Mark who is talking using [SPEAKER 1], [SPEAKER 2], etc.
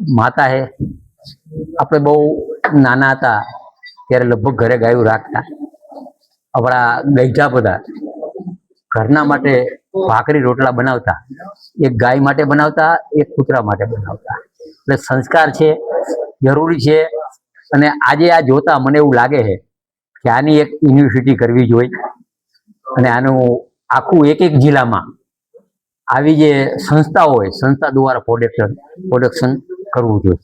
[SPEAKER 1] માતા હે. આપણે બહુ નાના હતા ત્યારે લગભગ ઘરે ગાયું રાખતા. આપણા ગઈઢા બધા ઘરના માટે ભાખરી રોટલા બનાવતા, એક ગાય માટે બનાવતા, એક કૂતરા માટે બનાવતા. એટલે સંસ્કાર છે, જરૂરી છે. અને આજે આ જોતા મને એવું લાગે છે કે આની એક યુનિવર્સિટી કરવી જોઈએ અને આનું આખું એક એક જિલ્લામાં આવી જે સંસ્થાઓ હોય સંસ્થા દ્વારા પ્રોડક્શન કરવું જોઈએ.